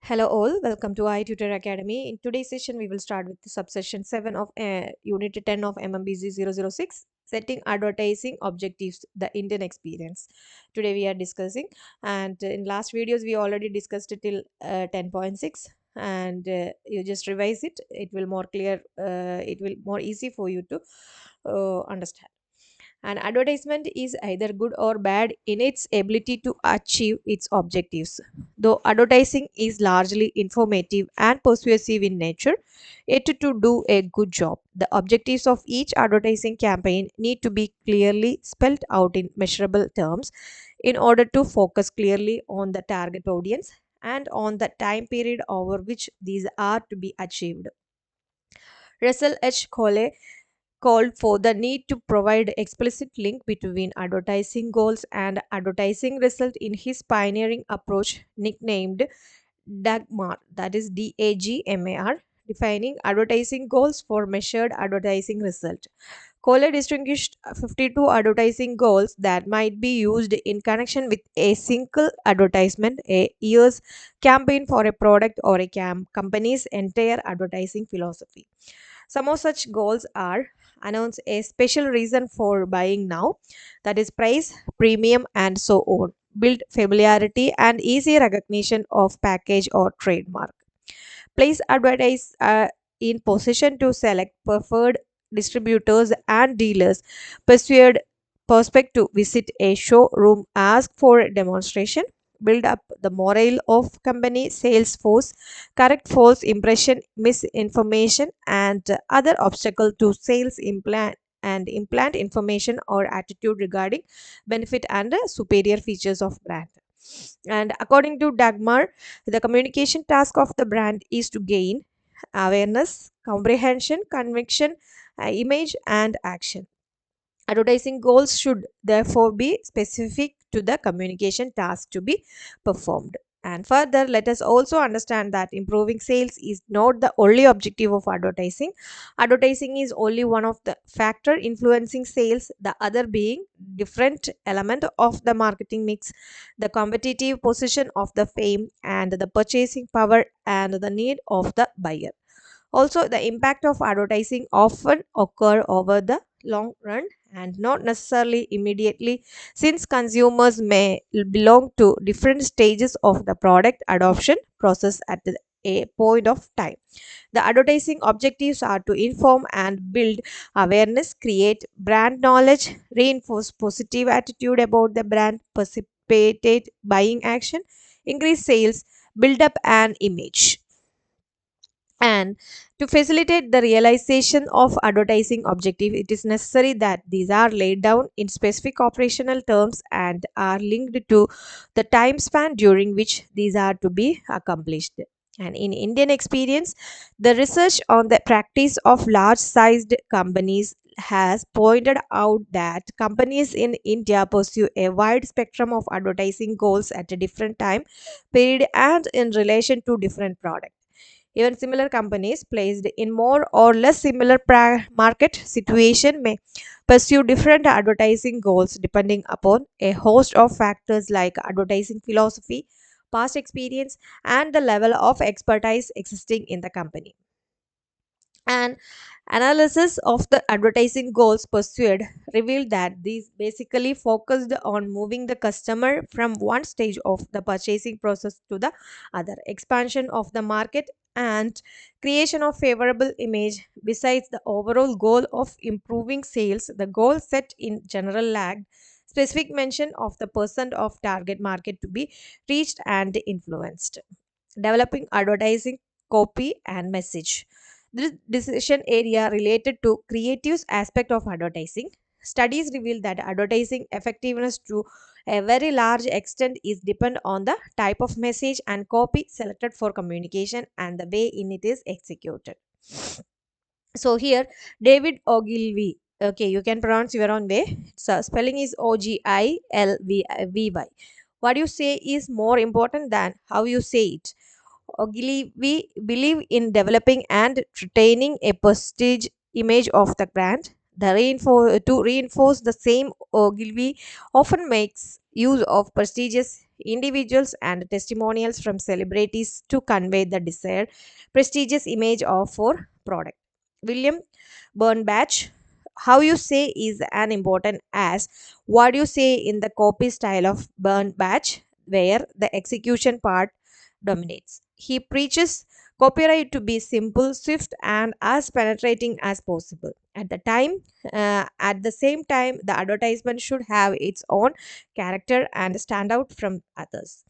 Hello all, welcome to i-tutor Academy. In today's session, we will start with the subsection 7 of Unit 10 of MMBZ 006, Setting Advertising Objectives, the Indian Experience. Today we are discussing, and in last videos we already discussed it till 10.6, and you just revise it. It will more clear, it will more easy for you to understand. An advertisement is either good or bad in its ability to achieve its objectives. Though advertising is largely informative and persuasive in nature, yet to do a good job, the objectives of each advertising campaign need to be clearly spelled out in measurable terms in order to focus clearly on the target audience and on the time period over which these are to be achieved. Russell H. Cole called for the need to provide explicit link between advertising goals and advertising result in his pioneering approach nicknamed DAGMAR, that is DAGMAR, defining advertising goals for measured advertising result. Cole distinguished 52 advertising goals that might be used in connection with a single advertisement, a year's campaign for a product, or a company's entire advertising philosophy. Some of such goals are: announce a special reason for buying now, that is price, premium, and so on. Build familiarity and easy recognition of package or trademark. Place advertise in position to select preferred distributors and dealers. Persuade prospect to visit a showroom. Ask for a demonstration. Build up the morale of company sales force. Correct false impression, misinformation, and other obstacle to sales implant information or attitude regarding benefit and superior features of brand. And according to Dagmar, the communication task of the brand is to gain awareness, comprehension, conviction, image, and action. Advertising goals should therefore be specific to the communication task to be performed. And further, let us also understand that improving sales is not the only objective of advertising. Advertising is only one of the factor influencing sales, the other being different element of the marketing mix, the competitive position of the fame, and the purchasing power and the need of the buyer. Also, the impact of advertising often occur over the long run and not necessarily immediately, since consumers may belong to different stages of the product adoption process at a point of time. The advertising objectives are to inform and build awareness, create brand knowledge, reinforce positive attitude about the brand, precipitate buying action, increase sales, build up an image. And to facilitate the realization of advertising objective, it is necessary that these are laid down in specific operational terms and are linked to the time span during which these are to be accomplished. And in Indian experience, the research on the practice of large sized companies has pointed out that companies in India pursue a wide spectrum of advertising goals at a different time period and in relation to different products. Even similar companies placed in more or less similar market situation may pursue different advertising goals depending upon a host of factors like advertising philosophy, past experience, and the level of expertise existing in the company. And analysis of the advertising goals pursued revealed that these basically focused on moving the customer from one stage of the purchasing process to the other, expansion of the market, and creation of favorable image. Besides the overall goal of improving sales, the goal set in general lacked specific mention of the percent of target market to be reached and influenced. Developing advertising copy and message. This decision area related to creative aspect of advertising. Studies reveal that advertising effectiveness to a very large extent is depend on the type of message and copy selected for communication and the way in it is executed. So here, David Ogilvy. Okay, you can pronounce your own way. So spelling is Ogilvy. What you say is more important than how you say it. Ogilvy believe in developing and retaining a prestige image of the brand. To reinforce the same, Ogilvy often makes use of prestigious individuals, and testimonials from celebrities to convey the desired prestigious image of for product. William Burnbatch, how you say is an important as what you say in the copy style of Burnbatch, where the execution part dominates. He preaches copyright to be simple, swift, and as penetrating as possible. At the same time, the advertisement should have its own character and stand out from others.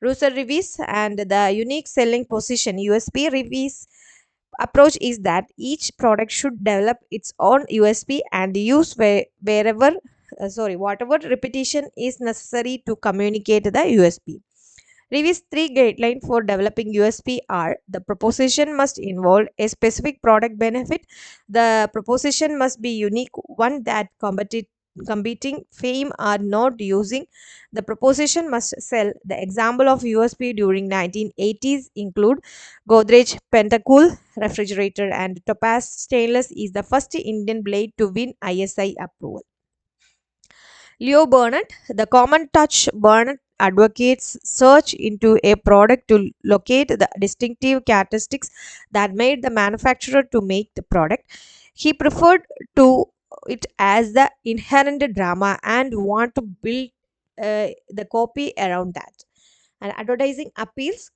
User reviews and the unique selling position USP reviews approach is that each product should develop its own USP and use whatever repetition is necessary to communicate the USP. Reviews 3 guidelines for developing USP are: the proposition must involve a specific product benefit, the proposition must be unique, one that competing fame are not using, the proposition must sell. The example of USP during 1980s include Godrej Pentacool refrigerator and Topaz Stainless is the first Indian blade to win ISI approval. Leo Burnett, the common touch Burnett advocates search into a product to locate the distinctive characteristics that made the manufacturer to make the product. He preferred to it as the inherent drama and want to build the copy around that. And advertising appeals,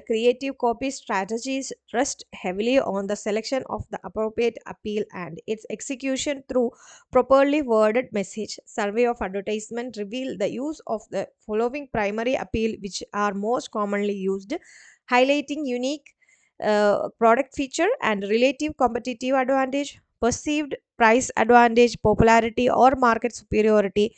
creative copy strategies rest heavily on the selection of the appropriate appeal and its execution through properly worded message. Survey of advertisement reveal the use of the following primary appeal, which are most commonly used: highlighting unique product feature and relative competitive advantage, perceived price advantage, popularity or market superiority,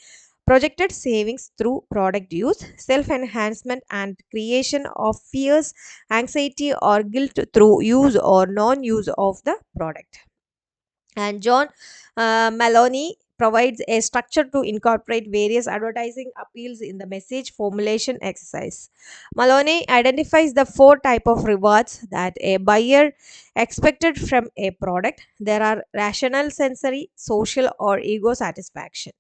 projected savings through product use, self enhancement, and creation of fears, anxiety, or guilt through use or non use of the product. And John Maloney provides a structure to incorporate various advertising appeals in the message formulation exercise. Maloney identifies the four type of rewards that a buyer expected from a product. There are rational, sensory, social, or ego satisfaction.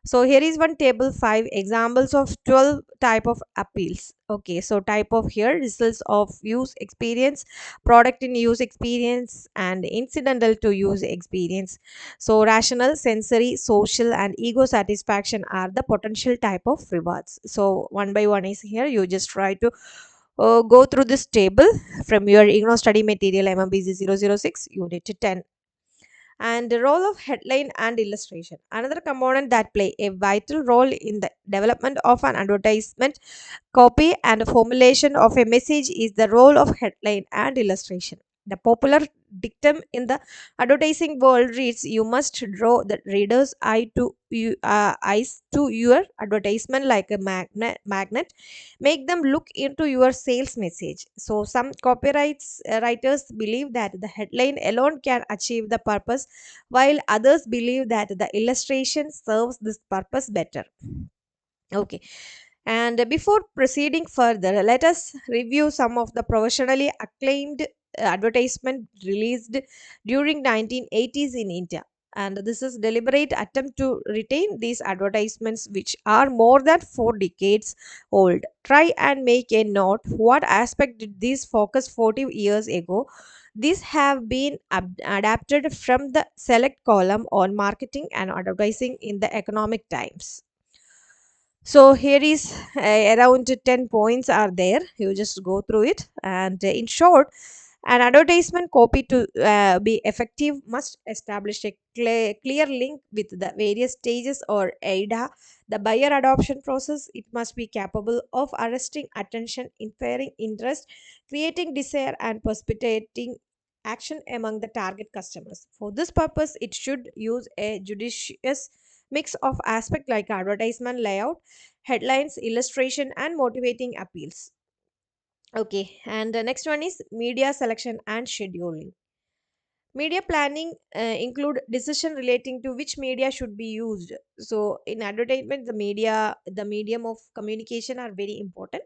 So here is one table 5 examples of 12 type of appeals. Okay, so type of here results of use experience, product in use experience, and incidental to use experience. So rational, sensory, social, and ego satisfaction are the potential type of rewards. So one by one is here. You just try to go through this table from your Ignou study material MMBZ 006 unit 10. And the role of headline and illustration, another component that play a vital role in the development of an advertisement copy and formulation of a message is the role of headline and illustration. The popular dictum in the advertising world reads, "You must draw the reader's eyes to your advertisement like a magnet. Make them look into your sales message." So, some copyrights writers believe that the headline alone can achieve the purpose, while others believe that the illustration serves this purpose better. Okay. And before proceeding further, let us review some of the professionally acclaimed advertisement released during 1980s in India. And this is deliberate attempt to retain these advertisements which are more than 4 decades old. Try and make a note what aspect did these focus 40 years ago. These have been adapted from the select column on marketing and advertising in the Economic Times. So here is around 10 points are there. You just go through it. And in short, an advertisement copy to be effective must establish a clear link with the various stages or AIDA, the buyer adoption process. It must be capable of arresting attention, inferring interest, creating desire, and precipitating action among the target customers. For this purpose, it should use a judicious mix of aspects like advertisement layout, headlines, illustration, and motivating appeals. Okay, and the next one is media selection and scheduling. Media planning include decision relating to which media should be used. So in advertisement, the medium of communication are very important.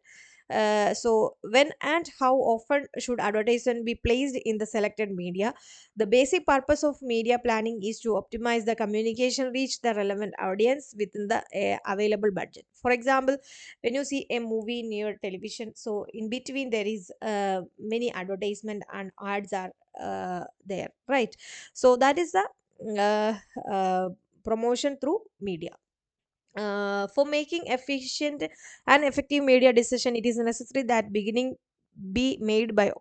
So when and how often should advertisement be placed in the selected media? The basic purpose of media planning is to optimize the communication reach the relevant audience within the available budget. For example, when you see a movie near television, so in between there is many advertisement and ads are there, right? So that is the promotion through media. For making efficient and effective media decision, it is necessary that beginning be made by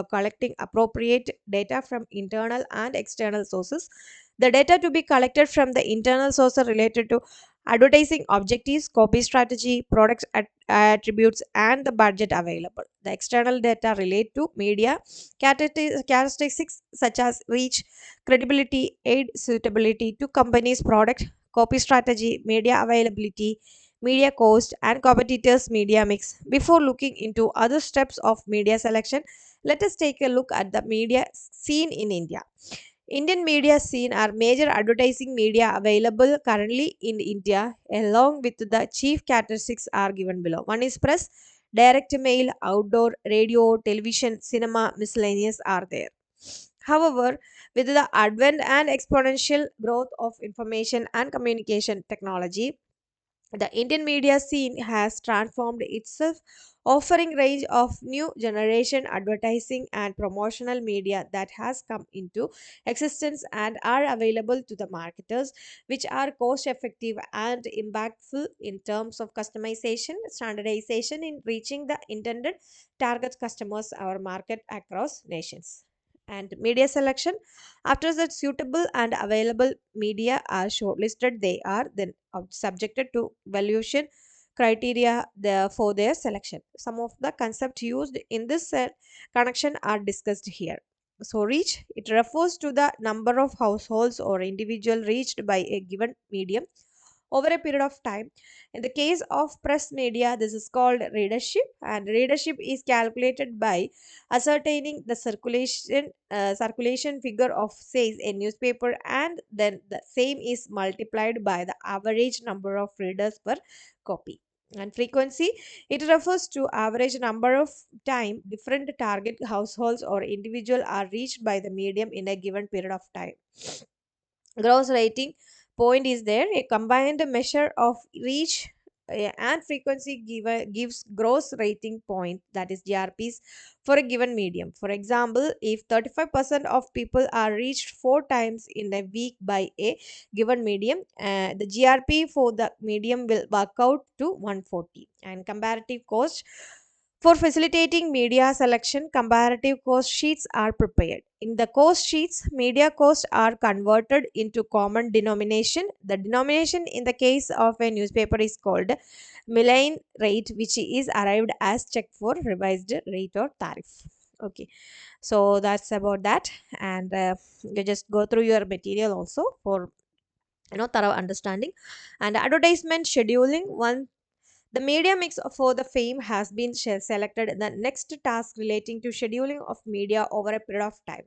collecting appropriate data from internal and external sources. The data to be collected from the internal source are related to advertising objectives, copy strategy, product attributes, and the budget available. The external data relate to media characteristics such as reach, credibility, aid suitability to company's product, copy strategy, media availability, media cost, and competitors' media mix. Before looking into other steps of media selection, let us take a look at the media scene in India. Indian media scene are major advertising media available currently in India, along with the chief characteristics are given below. One is press, direct mail, outdoor, radio, television, cinema, miscellaneous are there. However, with the advent and exponential growth of information and communication technology, the Indian media scene has transformed itself, offering range of new generation advertising and promotional media that has come into existence and are available to the marketers, which are cost effective and impactful in terms of customization, standardization in reaching the intended target customers or market across nations. And media selection, after that suitable and available media are shortlisted, they are then subjected to valuation criteria for their selection. Some of the concepts used in this connection are discussed here. So reach, it refers to the number of households or individual reached by a given medium over a period of time. In the case of press media, this is called readership, and readership is calculated by ascertaining the circulation figure of says a newspaper, and then the same is multiplied by the average number of readers per copy. And frequency, it refers to average number of time different target households or individual are reached by the medium in a given period of time. Gross rating point is there, a combined measure of reach and frequency gives gross rating point, that is grps, for a given medium. For example, if 35% of people are reached 4 times in a week by a given medium, the grp for the medium will work out to 140. And comparative cost, for facilitating media selection, comparative cost sheets are prepared. In the cost sheets, media costs are converted into common denomination. The denomination in the case of a newspaper is called Milline rate, which is arrived as check for revised rate or tariff. Okay, so that's about that, and you just go through your material also for thorough understanding. And advertisement scheduling, one, the media mix for the fame has been selected. The next task relating to scheduling of media over a period of time.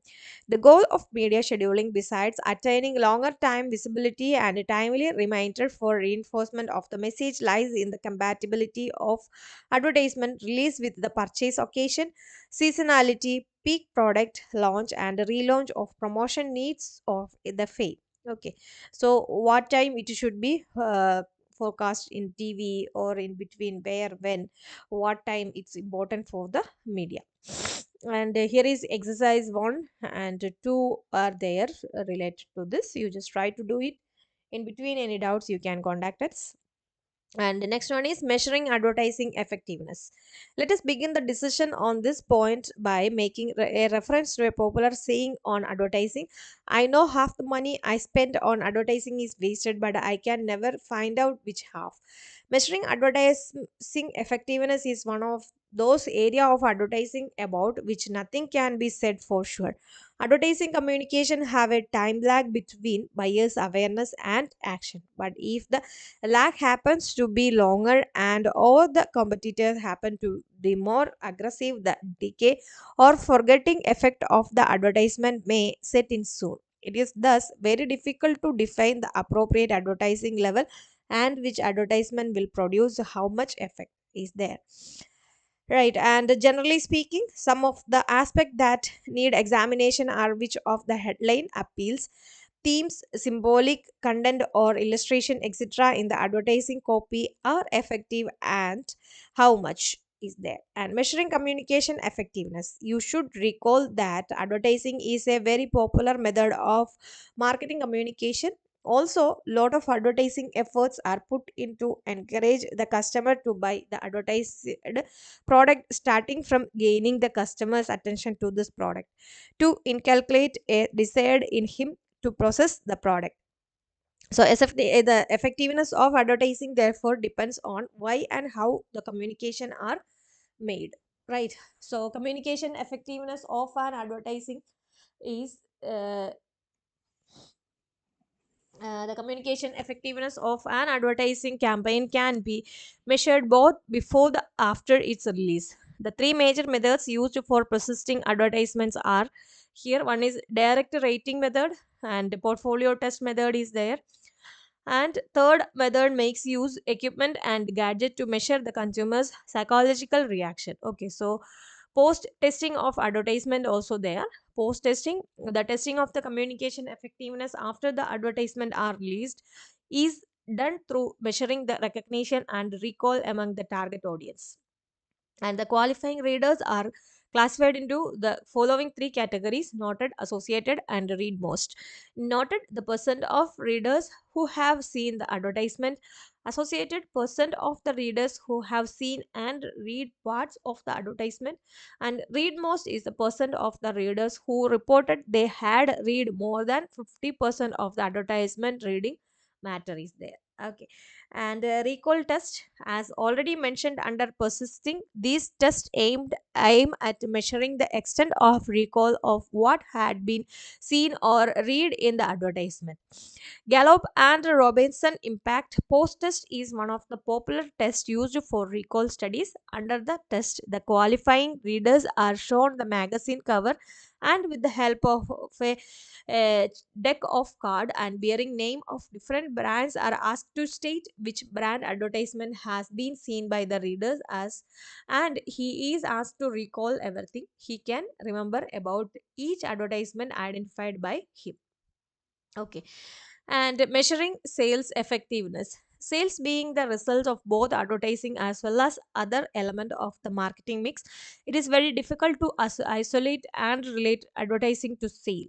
The goal of media scheduling, besides attaining longer time visibility and a timely reminder for reinforcement of the message, lies in the compatibility of advertisement release with the purchase occasion, seasonality, peak product launch, and relaunch of promotion needs of the fame. Okay, so what time it should be forecast in TV, or in between where, when, what time it's important for the media. And here is exercise 1 and 2 are there related to this. You just try to do it. In between any doubts, you can contact us. And the next one is measuring advertising effectiveness. Let us begin the discussion on this point by making a reference to a popular saying on advertising. I know half the money I spend on advertising is wasted, but I can never find out which half. Measuring advertising effectiveness is one of those area of advertising about which nothing can be said for sure. Advertising communication have a time lag between buyers awareness and action, but if the lag happens to be longer and all the competitors happen to be more aggressive, the decay or forgetting effect of the advertisement may set in soon. It is thus very difficult to define the appropriate advertising level and which advertisement will produce how much effect is there. Right, and generally speaking, some of the aspects that need examination are which of the headline appeals, themes, symbolic content, or illustration, etc., in the advertising copy are effective and how much is there. And measuring communication effectiveness. You should recall that advertising is a very popular method of marketing communication. Also, lot of advertising efforts are put into encourage the customer to buy the advertised product, starting from gaining the customer's attention to this product to inculcate a desire in him to process the product. So the effectiveness of advertising therefore depends on why and how the communication are made, right? So communication effectiveness of an advertising is the communication effectiveness of an advertising campaign can be measured both before the after its release. The three major methods used for persisting advertisements are here. One is direct rating method, and the portfolio test method is there. And third method makes use equipment and gadget to measure the consumer's psychological reaction. Okay, so post testing of advertisement also there. Post testing, the testing of the communication effectiveness after the advertisement are released, is done through measuring the recognition and recall among the target audience. And the qualifying readers are classified into the following three categories: noted, associated, and read most. Noted, the percent of readers who have seen the advertisement. Associated, percent of the readers who have seen and read parts of the advertisement. And read most is the percent of the readers who reported they had read more than 50% of the advertisement. Reading matter is there. Okay, and recall test, as already mentioned under persisting, these tests aim at measuring the extent of recall of what had been seen or read in the advertisement. Gallup and Robinson impact post test is one of the popular tests used for recall studies. Under the test, the qualifying readers are shown the magazine cover, and with the help of a deck of card and bearing name of different brands are asked to state which brand advertisement has been seen by the readers as, and he is asked to recall everything he can remember about each advertisement identified by him. Okay, and measuring sales effectiveness. Sales being the result of both advertising as well as other element of the marketing mix, it is very difficult to isolate and relate advertising to sale.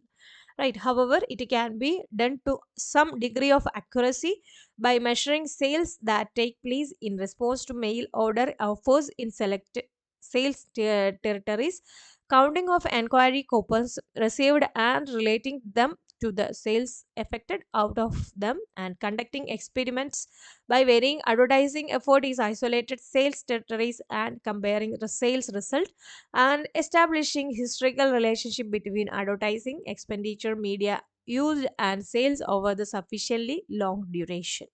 Right. However, it can be done to some degree of accuracy by measuring sales that take place in response to mail order offers in selected sales territories, counting of enquiry coupons received and relating them to the sales affected out of them, and conducting experiments by varying advertising effort is isolated sales territories and comparing the sales result, and establishing historical relationship between advertising expenditure, media used, and sales over the sufficiently long duration.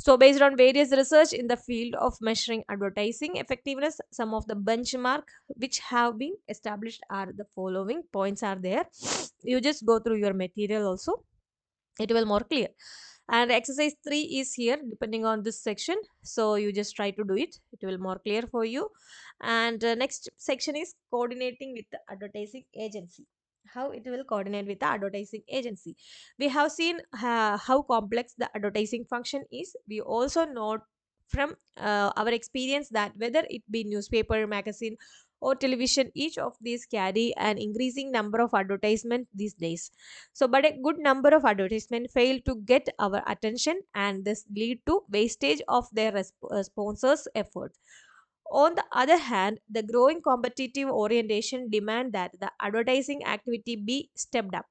So, based on various research in the field of measuring advertising effectiveness, some of the benchmark which have been established are the following points are there. You just go through your material also, it will more clear. And exercise 3 is here depending on this section, so you just try to do it, it will more clear for you. And next section is coordinating with the advertising agency, how it will coordinate with the advertising agency. We have seen how complex the advertising function is. We also know from our experience that whether it be newspaper, magazine, or television, each of these carry an increasing number of advertisements these days. So, but a good number of advertisements fail to get our attention, and this lead to wastage of their sponsors' efforts. On the other hand, the growing competitive orientation demand that the advertising activity be stepped up.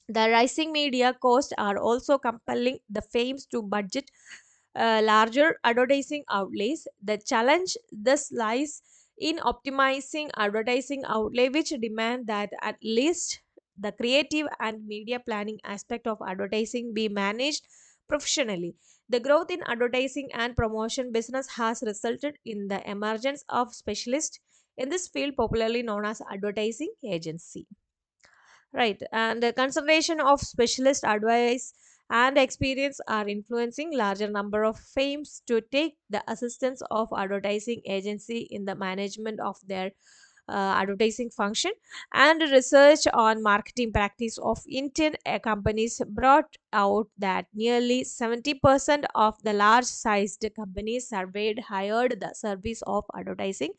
The rising media costs are also compelling the firms to budget larger advertising outlays. The challenge thus lies in optimizing advertising outlay, which demand that at least the creative and media planning aspect of advertising be managed professionally. The growth in advertising and promotion business has resulted in the emergence of specialists in this field, popularly known as advertising agency. Right, and the consideration of specialist advice and experience are influencing larger number of firms to take the assistance of advertising agency in the management of their advertising function. And research on marketing practice of Indian companies brought out that nearly 70% of the large sized companies surveyed hired the service of advertising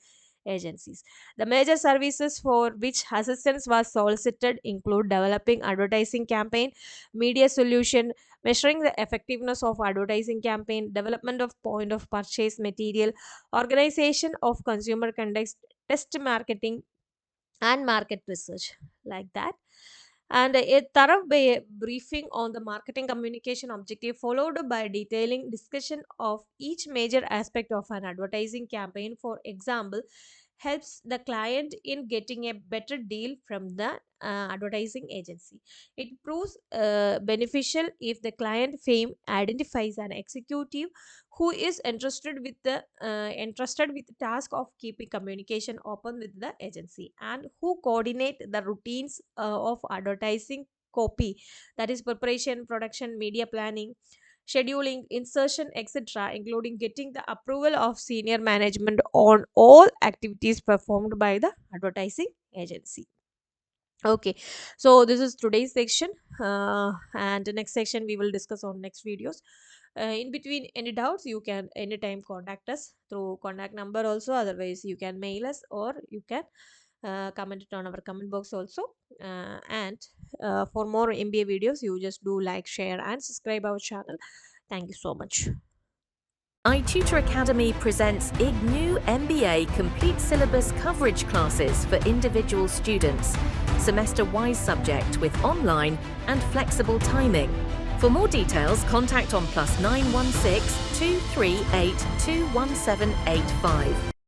agencies. The major services for which assistance was solicited include developing advertising campaign, media solution, measuring the effectiveness of advertising campaign, development of point of purchase material, organization of consumer context, test marketing, and market research, like that. And a thorough briefing on the marketing communication objective followed by detailing discussion of each major aspect of an advertising campaign, for example, helps the client in getting a better deal from the advertising agency. It proves beneficial if the client firm identifies an executive who is entrusted with the task of keeping communication open with the agency, and who coordinate the routines of advertising copy, that is preparation, production, media planning, scheduling, insertion, etc., including getting the approval of senior management on all activities performed by the advertising agency. Okay, so this is today's section, and the next section we will discuss on next videos. In between any doubts, you can anytime contact us through contact number also. Otherwise, you can mail us, or you can comment it on our comment box also. And for more MBA videos, you just do like, share, and subscribe our channel. Thank you so much. i-tutor Academy presents Ignou Mba complete syllabus coverage classes for individual students, semester-wise subject with online and flexible timing. For more details, contact on +916 238 21785.